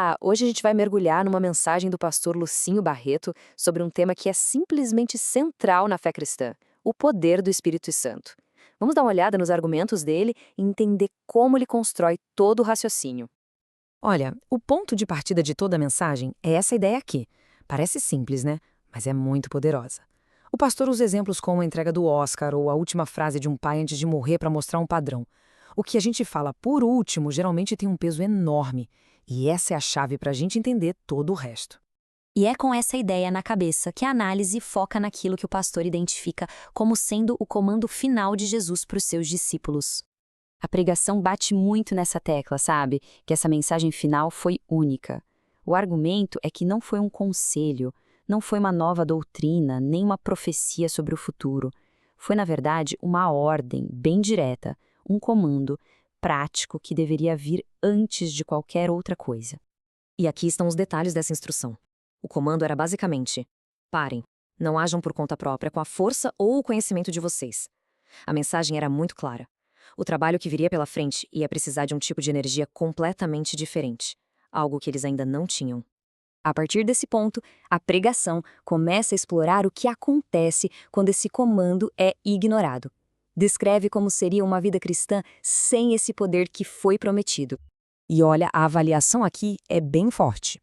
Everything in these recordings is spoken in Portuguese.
Olá! Hoje a gente vai mergulhar numa mensagem do pastor Lucinho Barreto sobre um tema que é simplesmente central na fé cristã: o poder do Espírito Santo. Vamos dar uma olhada nos argumentos dele e entender como ele constrói todo o raciocínio. Olha, o ponto de partida de toda a mensagem é essa ideia aqui. Parece simples, né? Mas é muito poderosa. O pastor usa exemplos como a entrega do Oscar ou a última frase de um pai antes de morrer para mostrar um padrão. O que a gente fala por último geralmente tem um peso enorme. E essa é a chave para a gente entender todo o resto. E é com essa ideia na cabeça que a análise foca naquilo que o pastor identifica como sendo o comando final de Jesus para os seus discípulos. A pregação bate muito nessa tecla, sabe? Que essa mensagem final foi única. O argumento é que não foi um conselho, não foi uma nova doutrina, nem uma profecia sobre o futuro. Foi, na verdade, uma ordem bem direta, um comando prático que deveria vir antes de qualquer outra coisa. E aqui estão os detalhes dessa instrução. O comando era basicamente: parem, não ajam por conta própria com a força ou o conhecimento de vocês. A mensagem era muito clara. O trabalho que viria pela frente ia precisar de um tipo de energia completamente diferente, algo que eles ainda não tinham. A partir desse ponto, a pregação começa a explorar o que acontece quando esse comando é ignorado. Descreve como seria uma vida cristã sem esse poder que foi prometido. E olha, a avaliação aqui é bem forte.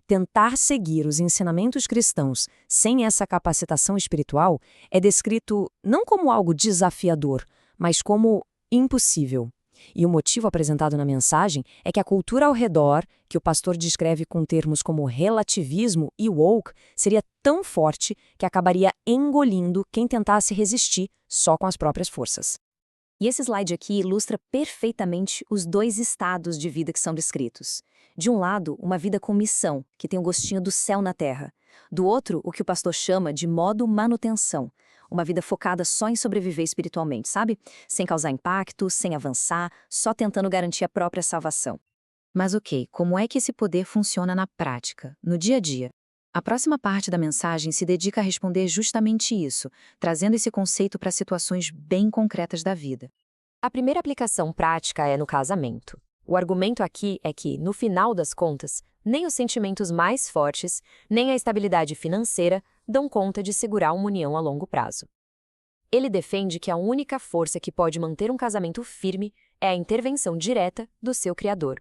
Tentar seguir os ensinamentos cristãos sem essa capacitação espiritual é descrito não como algo desafiador, mas como impossível. E o motivo apresentado na mensagem é que a cultura ao redor, que o pastor descreve com termos como relativismo e woke, seria tão forte que acabaria engolindo quem tentasse resistir só com as próprias forças. E esse slide aqui ilustra perfeitamente os dois estados de vida que são descritos. De um lado, uma vida com missão, que tem o gostinho do céu na terra. Do outro, o que o pastor chama de modo manutenção. Uma vida focada só em sobreviver espiritualmente, sabe? Sem causar impacto, sem avançar, só tentando garantir a própria salvação. Mas ok, como é que esse poder funciona na prática, no dia a dia? A próxima parte da mensagem se dedica a responder justamente isso, trazendo esse conceito para situações bem concretas da vida. A primeira aplicação prática é no casamento. O argumento aqui é que, no final das contas, nem os sentimentos mais fortes, nem a estabilidade financeira dão conta de segurar uma união a longo prazo. Ele defende que a única força que pode manter um casamento firme é a intervenção direta do seu Criador.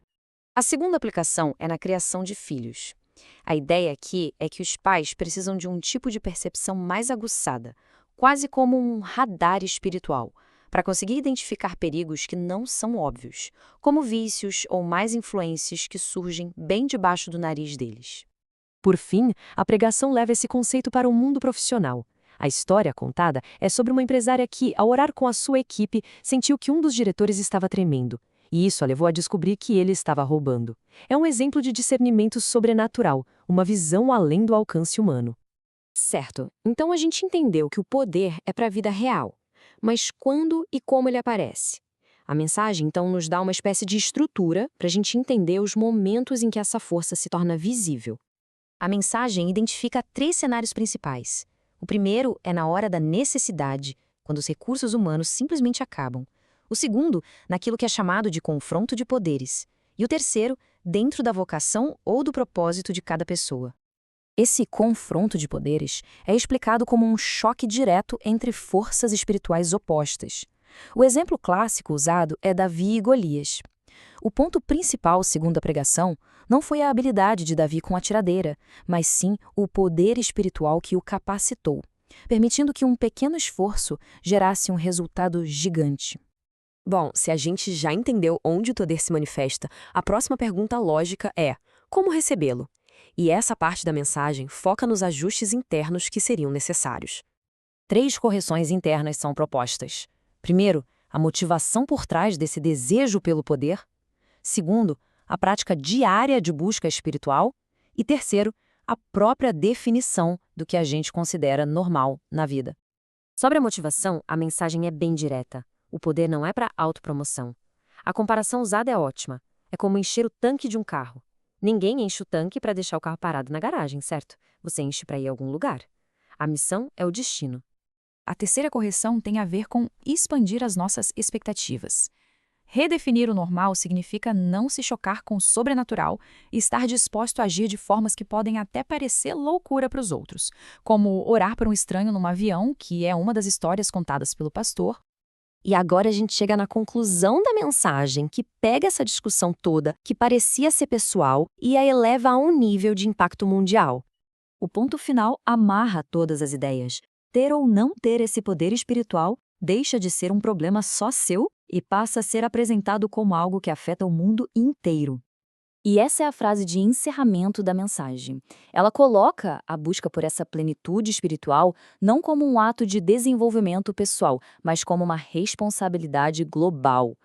A segunda aplicação é na criação de filhos. A ideia aqui é que os pais precisam de um tipo de percepção mais aguçada, quase como um radar espiritual, para conseguir identificar perigos que não são óbvios, como vícios ou más influências que surgem bem debaixo do nariz deles. Por fim, a pregação leva esse conceito para o mundo profissional. A história contada é sobre uma empresária que, ao orar com a sua equipe, sentiu que um dos diretores estava tremendo. E isso a levou a descobrir que ele estava roubando. É um exemplo de discernimento sobrenatural, uma visão além do alcance humano. Certo, então a gente entendeu que o poder é para a vida real. Mas quando e como ele aparece? A mensagem, então, nos dá uma espécie de estrutura para a gente entender os momentos em que essa força se torna visível. A mensagem identifica 3 cenários principais. O primeiro é na hora da necessidade, quando os recursos humanos simplesmente acabam. O segundo, naquilo que é chamado de confronto de poderes. E o terceiro, dentro da vocação ou do propósito de cada pessoa. Esse confronto de poderes é explicado como um choque direto entre forças espirituais opostas. O exemplo clássico usado é Davi e Golias. O ponto principal, segundo a pregação, não foi a habilidade de Davi com a tiradeira, mas sim o poder espiritual que o capacitou, permitindo que um pequeno esforço gerasse um resultado gigante. Bom, se a gente já entendeu onde o poder se manifesta, a próxima pergunta lógica é: como recebê-lo? E essa parte da mensagem foca nos ajustes internos que seriam necessários. 3 correções internas são propostas. Primeiro, a motivação por trás desse desejo pelo poder. Segundo, a prática diária de busca espiritual. E terceiro, a própria definição do que a gente considera normal na vida. Sobre a motivação, a mensagem é bem direta. O poder não é para autopromoção. A comparação usada é ótima. É como encher o tanque de um carro. Ninguém enche o tanque para deixar o carro parado na garagem, certo? Você enche para ir a algum lugar. A missão é o destino. A terceira correção tem a ver com expandir as nossas expectativas. Redefinir o normal significa não se chocar com o sobrenatural e estar disposto a agir de formas que podem até parecer loucura para os outros, como orar por um estranho num avião, que é uma das histórias contadas pelo pastor. E agora a gente chega na conclusão da mensagem, que pega essa discussão toda, que parecia ser pessoal, e a eleva a um nível de impacto mundial. O ponto final amarra todas as ideias. Ter ou não ter esse poder espiritual deixa de ser um problema só seu e passa a ser apresentado como algo que afeta o mundo inteiro. E essa é a frase de encerramento da mensagem. Ela coloca a busca por essa plenitude espiritual não como um ato de desenvolvimento pessoal, mas como uma responsabilidade global.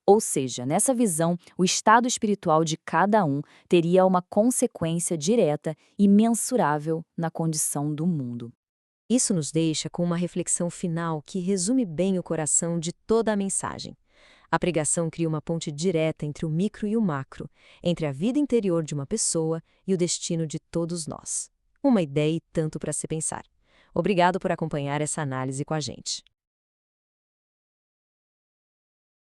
Ou seja, nessa visão, o estado espiritual de cada um teria uma consequência direta e mensurável na condição do mundo. Isso nos deixa com uma reflexão final que resume bem o coração de toda a mensagem. A pregação cria uma ponte direta entre o micro e o macro, entre a vida interior de uma pessoa e o destino de todos nós. Uma ideia e tanto para se pensar. Obrigado por acompanhar essa análise com a gente.